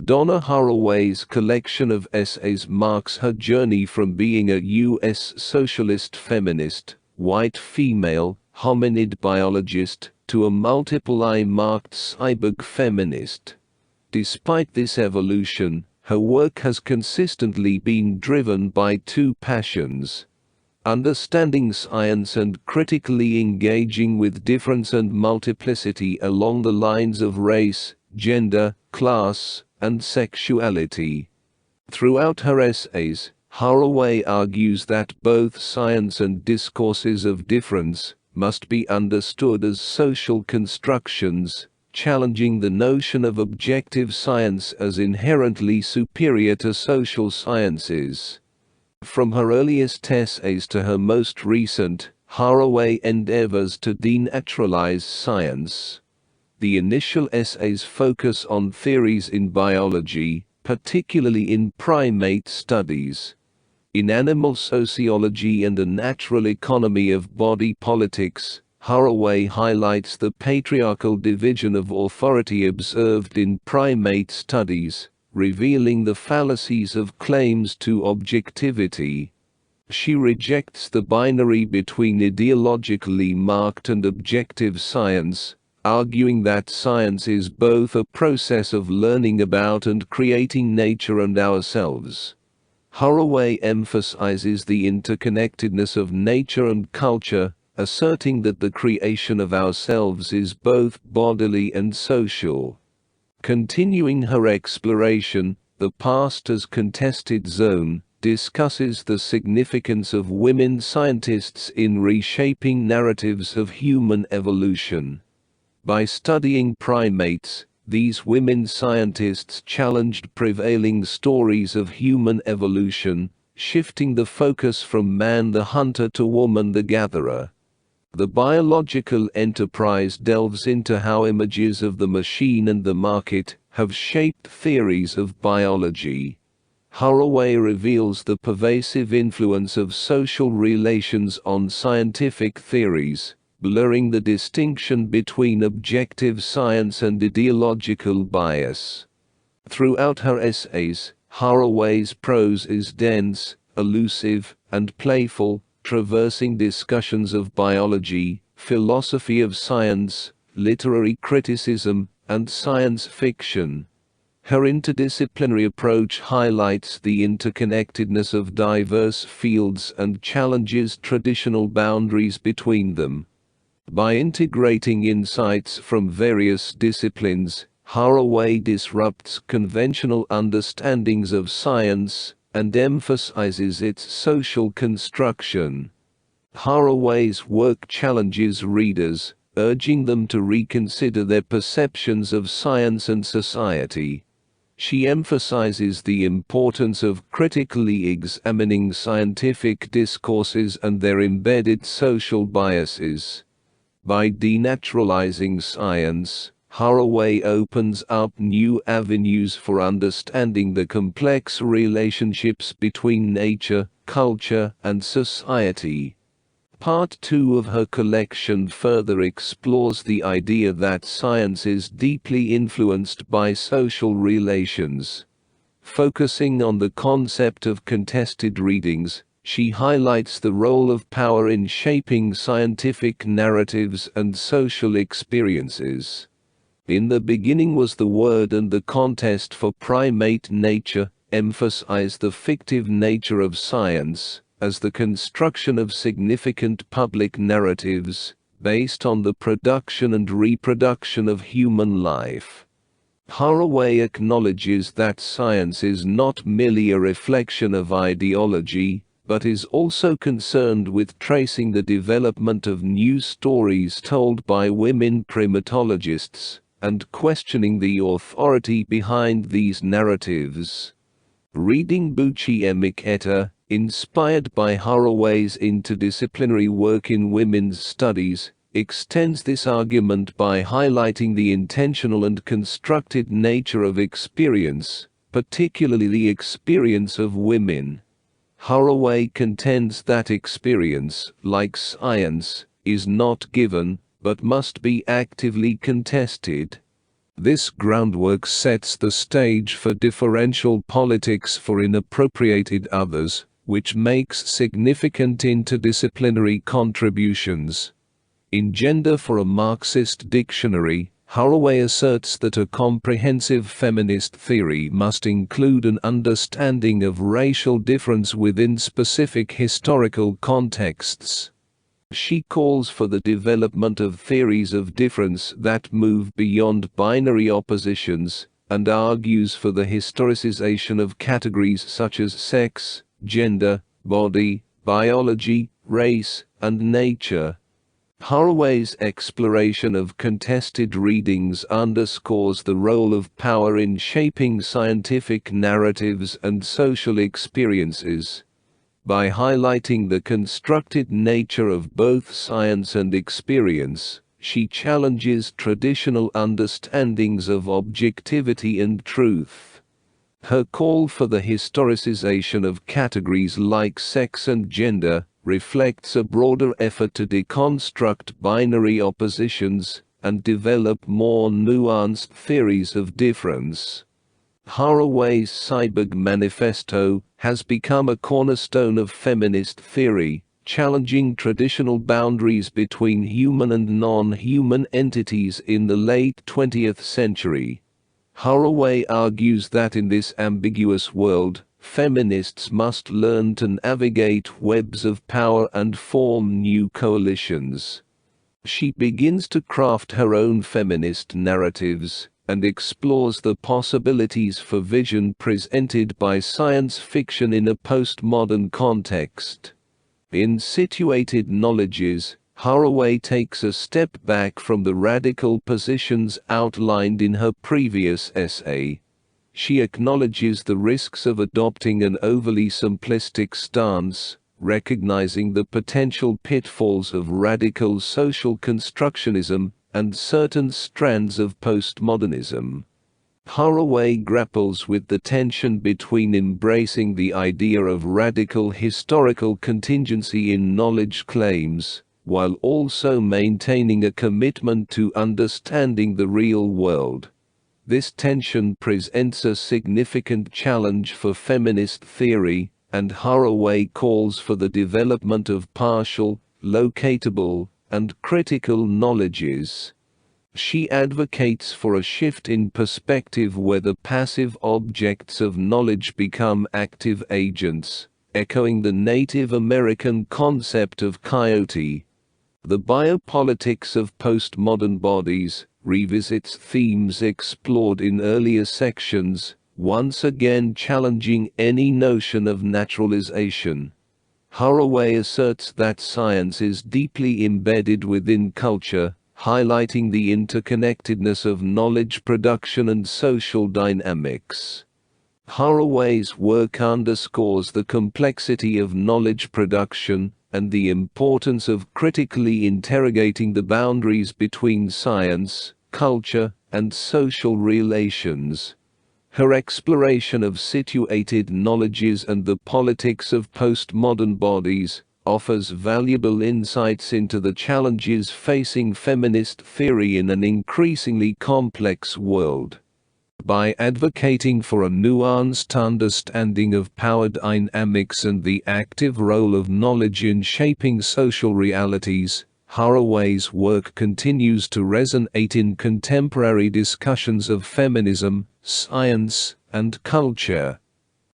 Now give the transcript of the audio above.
Donna Haraway's collection of essays marks her journey from being a U.S. socialist feminist, white female, hominid biologist, to a multiply-marked cyborg feminist. Despite this evolution, her work has consistently been driven by two passions: understanding science and critically engaging with difference and multiplicity along the lines of race, gender, class, and sexuality. Throughout her essays, Haraway argues that both science and discourses of difference must be understood as social constructions, challenging the notion of objective science as inherently superior to social sciences. From her earliest essays to her most recent, Haraway endeavors to denaturalize science. The initial essays focus on theories in biology, particularly in primate studies. In animal sociology and the natural economy of body politics, Haraway highlights the patriarchal division of authority observed in primate studies, revealing the fallacies of claims to objectivity. She rejects the binary between ideologically marked and objective science, arguing that science is both a process of learning about and creating nature and ourselves. Haraway emphasizes the interconnectedness of nature and culture, asserting that the creation of ourselves is both bodily and social. Continuing her exploration, The Past as Contested Zone discusses the significance of women scientists in reshaping narratives of human evolution. By studying primates, these women scientists challenged prevailing stories of human evolution, shifting the focus from man the hunter to woman the gatherer. The biological enterprise delves into how images of the machine and the market have shaped theories of biology. Haraway reveals the pervasive influence of social relations on scientific theories, blurring the distinction between objective science and ideological bias. Throughout her essays, Haraway's prose is dense, elusive, and playful, traversing discussions of biology, philosophy of science, literary criticism, and science fiction. Her interdisciplinary approach highlights the interconnectedness of diverse fields and challenges traditional boundaries between them. By integrating insights from various disciplines, Haraway disrupts conventional understandings of science and emphasizes its social construction. Haraway's work challenges readers, urging them to reconsider their perceptions of science and society. She emphasizes the importance of critically examining scientific discourses and their embedded social biases. By denaturalizing science, Haraway opens up new avenues for understanding the complex relationships between nature, culture, and society. Part 2 of her collection further explores the idea that science is deeply influenced by social relations. Focusing on the concept of contested readings, she highlights the role of power in shaping scientific narratives and social experiences. In the beginning was the Word, and the contest for primate nature emphasized the fictive nature of science as the construction of significant public narratives based on the production and reproduction of human life. Haraway acknowledges that science is not merely a reflection of ideology, but is also concerned with tracing the development of new stories told by women primatologists, and questioning the authority behind these narratives. Reading Bucci Emiketa, inspired by Haraway's interdisciplinary work in women's studies, extends this argument by highlighting the intentional and constructed nature of experience, particularly the experience of women. Haraway contends that experience, like science, is not given, but must be actively contested. This groundwork sets the stage for differential politics for inappropriated others, which makes significant interdisciplinary contributions. In Gender for a Marxist Dictionary, Haraway asserts that a comprehensive feminist theory must include an understanding of racial difference within specific historical contexts. She calls for the development of theories of difference that move beyond binary oppositions, and argues for the historicization of categories such as sex, gender, body, biology, race, and nature. Haraway's exploration of contested readings underscores the role of power in shaping scientific narratives and social experiences. By highlighting the constructed nature of both science and experience, she challenges traditional understandings of objectivity and truth. Her call for the historicization of categories like sex and gender reflects a broader effort to deconstruct binary oppositions and develop more nuanced theories of difference. Haraway's Cyborg Manifesto has become a cornerstone of feminist theory, challenging traditional boundaries between human and non-human entities in the late 20th century. Haraway argues that in this ambiguous world, feminists must learn to navigate webs of power and form new coalitions. She begins to craft her own feminist narratives, and explores the possibilities for vision presented by science fiction in a postmodern context. In Situated Knowledges, Haraway takes a step back from the radical positions outlined in her previous essay. She acknowledges the risks of adopting an overly simplistic stance, recognizing the potential pitfalls of radical social constructionism and certain strands of postmodernism. Haraway grapples with the tension between embracing the idea of radical historical contingency in knowledge claims, while also maintaining a commitment to understanding the real world. This tension presents a significant challenge for feminist theory, and Haraway calls for the development of partial, locatable, and critical knowledges. She advocates for a shift in perspective where the passive objects of knowledge become active agents, echoing the Native American concept of coyote. The Biopolitics of Postmodern Bodies revisits themes explored in earlier sections, once again challenging any notion of naturalization. Haraway asserts that science is deeply embedded within culture, highlighting the interconnectedness of knowledge production and social dynamics. Haraway's work underscores the complexity of knowledge production and the importance of critically interrogating the boundaries between science, culture, and social relations. Her exploration of situated knowledges and the politics of postmodern bodies offers valuable insights into the challenges facing feminist theory in an increasingly complex world. By advocating for a nuanced understanding of power dynamics and the active role of knowledge in shaping social realities, Haraway's work continues to resonate in contemporary discussions of feminism, science, and culture.